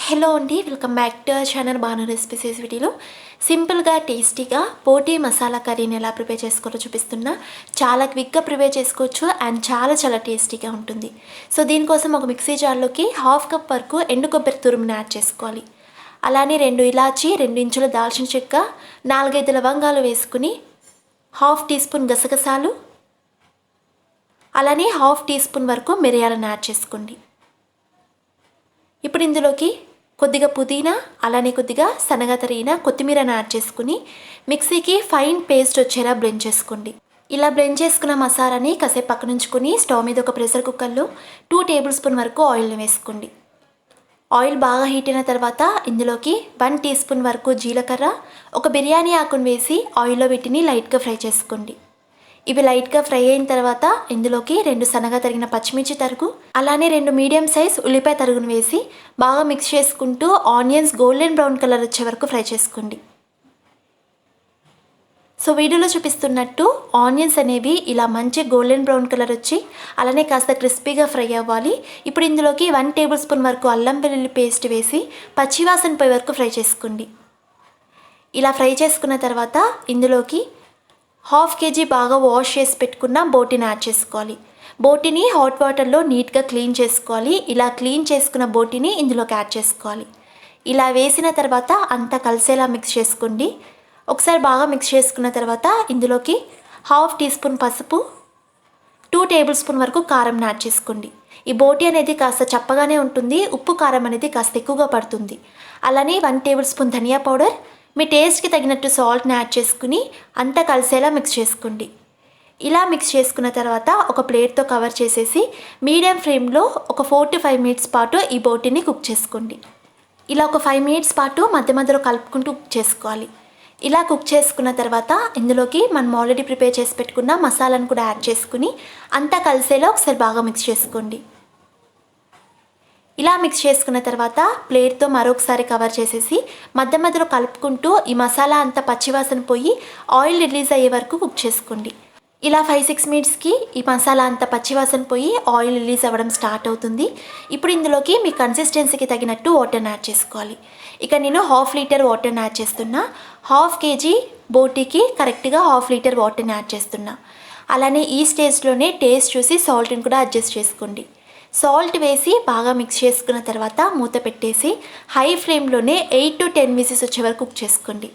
Hello అండి, welcome back to our channel Banu recipes. వీడియోలో సింపుల్గా టేస్టీగా బోటి మసాలా కర్రీని ఎలా ప్రిపేర్ చేసుకోవాలో చూపిస్తున్నా. చాలా క్విక్గా ప్రిపేర్ చేసుకోవచ్చు అండ్ చాలా టేస్టీగా ఉంటుంది. సో దీనికోసం ఒక మిక్సీ జార్లోకి 1/2 కప్ వరకు ఎండు కొబ్బరి తురుముని యాడ్ చేసుకోవాలి. అలానే 2 ఇలాచి, 2 ఇంచుల దాల్చిన చెక్క, 4-5 లవంగాలు వేసుకుని 1/2 టీ స్పూన్ గసగసాలు, అలానే 1/2 టీ స్పూన్ వరకు మిరియాలను యాడ్ చేసుకోండి. ఇప్పుడు ఇందులోకి కొద్దిగా పుదీనా, అలానే కొద్దిగా సన్నగా తరిగిన కొత్తిమీరను యాడ్ చేసుకుని మిక్సీకి ఫైన్ పేస్ట్ వచ్చేలా బ్లెండ్ చేసుకోండి. ఇలా బ్లెండ్ చేసుకున్న మసాలాని కాసేపు పక్కనుంచుకొని స్టవ్ మీద ఒక ప్రెషర్ కుక్కర్లో 2 టేబుల్ స్పూన్ వరకు ఆయిల్ని వేసుకోండి. ఆయిల్ బాగా హీట్ అయిన తర్వాత ఇందులోకి 1 టీ స్పూన్ వరకు జీలకర్ర, ఒక బిర్యానీ ఆకును వేసి ఆయిల్లో వీటిని లైట్గా ఫ్రై చేసుకోండి. ఇవి లైట్గా ఫ్రై అయిన తర్వాత ఇందులోకి 2 సన్నగా తరిగిన పచ్చిమిర్చి తరుగు, అలానే 2 మీడియం సైజ్ ఉల్లిపాయ తరుగును వేసి బాగా మిక్స్ చేసుకుంటూ ఆనియన్స్ గోల్డెన్ బ్రౌన్ కలర్ వచ్చే వరకు ఫ్రై చేసుకోండి. సో వీడియోలో చూపిస్తున్నట్టు ఆనియన్స్ అనేవి ఇలా మంచి గోల్డెన్ బ్రౌన్ కలర్ వచ్చి అలానే కాస్త క్రిస్పీగా ఫ్రై అవ్వాలి. ఇప్పుడు ఇందులోకి 1 టేబుల్ స్పూన్ వరకు అల్లం వెల్లుల్లి పేస్ట్ వేసి పచ్చివాసన పోయే వరకు ఫ్రై చేసుకోండి. ఇలా ఫ్రై చేసుకున్న తర్వాత ఇందులోకి 1/2 kg బాగా వాష్ చేసి పెట్టుకున్న బోటిని యాడ్ చేసుకోవాలి. బోటిని హాట్ వాటర్లో నీట్గా క్లీన్ చేసుకోవాలి. ఇలా క్లీన్ చేసుకున్న బోటిని ఇందులోకి యాడ్ చేసుకోవాలి. ఇలా వేసిన తర్వాత అంతా కలిసేలా మిక్స్ చేసుకోండి. ఒకసారి బాగా మిక్స్ చేసుకున్న తర్వాత ఇందులోకి 1/2 టీ స్పూన్ పసుపు, 2 టేబుల్ స్పూన్ వరకు కారం యాడ్ చేసుకోండి. ఈ బోటి అనేది కాస్త చప్పగానే ఉంటుంది, ఉప్పు కారం అనేది కాస్త ఎక్కువగా పడుతుంది. అలానే 1 టేబుల్ స్పూన్ ధనియా పౌడర్, మీ టేస్ట్కి తగినట్టు సాల్ట్ని యాడ్ చేసుకుని అంతా కలిసేలా మిక్స్ చేసుకోండి. ఇలా మిక్స్ చేసుకున్న తర్వాత ఒక ప్లేట్తో కవర్ చేసేసి మీడియం ఫ్లేమ్లో ఒక 4 to 5 మినిట్స్ పాటు ఈ బోటిని కుక్ చేసుకోండి. ఇలా ఒక 5 మినిట్స్ పాటు మధ్యలో కలుపుకుంటూ కుక్ చేసుకోవాలి. ఇలా కుక్ చేసుకున్న తర్వాత ఇందులోకి మనం ఆల్రెడీ ప్రిపేర్ చేసి పెట్టుకున్న మసాలాను కూడా యాడ్ చేసుకుని అంతా కలిసేలా ఒకసారి బాగా మిక్స్ చేసుకోండి. ఇలా మిక్స్ చేసుకున్న తర్వాత ప్లేట్తో మరొకసారి కవర్ చేసేసి మధ్యలో కలుపుకుంటూ ఈ మసాలా అంతా పచ్చివాసన పోయి ఆయిల్ రిలీజ్ అయ్యే వరకు కుక్ చేసుకోండి. ఇలా 5-6 మినిట్స్కి ఈ మసాలా అంతా పచ్చివాసన పోయి ఆయిల్ రిలీజ్ అవ్వడం స్టార్ట్ అవుతుంది. ఇప్పుడు ఇందులోకి మీ కన్సిస్టెన్సీకి తగినట్టు వాటర్ని యాడ్ చేసుకోవాలి. ఇక నేను 1/2 లీటర్ వాటర్ని యాడ్ చేస్తున్నా. 1/2 kg బోటికి కరెక్ట్గా 1/2 లీటర్ వాటర్ని యాడ్ చేస్తున్నా. అలానే ఈ స్టేజ్లోనే టేస్ట్ చూసి సాల్ట్ని కూడా అడ్జస్ట్ చేసుకోండి. సాల్ట్ వేసి బాగా మిక్స్ చేసుకున్న తర్వాత మూత పెట్టేసి హై ఫ్లేమ్లోనే 8 to 10 విజిల్స్ వచ్చే వరకు కుక్ చేసుకోండి.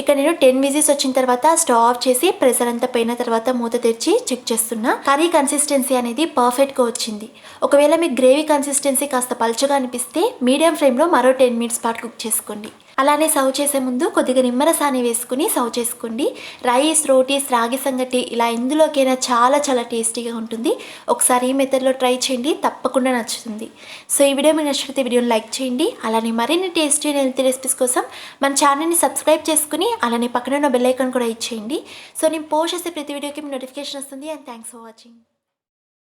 ఇక నేను 10 విజిల్స్ వచ్చిన తర్వాత స్టవ్ ఆఫ్ చేసి ప్రెషర్ అంతా పోయిన తర్వాత మూత తెరిచి చెక్ చేస్తున్నా. కర్రీ కన్సిస్టెన్సీ అనేది పర్ఫెక్ట్గా వచ్చింది. ఒకవేళ మీకు గ్రేవీ కన్సిస్టెన్సీ కాస్త పలుచగా అనిపిస్తే మీడియం ఫ్లేమ్లో మరో 10 మినిట్స్ పాటు కుక్ చేసుకోండి. అలానే సర్వ్ చేసే ముందు కొద్దిగా నిమ్మరసాన్ని వేసుకుని సర్వ్ చేసుకోండి. రైస్, రోటీస్, రాగి సంగటి ఇలా ఇందులోకైనా చాలా టేస్టీగా ఉంటుంది. ఒకసారి ఈ మెథడ్లో ట్రై చేయండి, తప్పకుండా నచ్చుతుంది. సో ఈ వీడియో మీకు నచ్చితే వీడియోని లైక్ చేయండి. అలానే మరిన్ని టేస్టీ అండ్ హెల్తీ రెసిపీస్ కోసం మన ఛానల్ని సబ్స్క్రైబ్ చేసుకుని అలానే పక్కన ఉన్న బెల్ ఐకాన్ కూడా ఇచ్చేయండి. సో నేను పోస్ట్ చేసే ప్రతి వీడియోకి మీ నోటిఫికేషన్ వస్తుంది. And thanks for watching.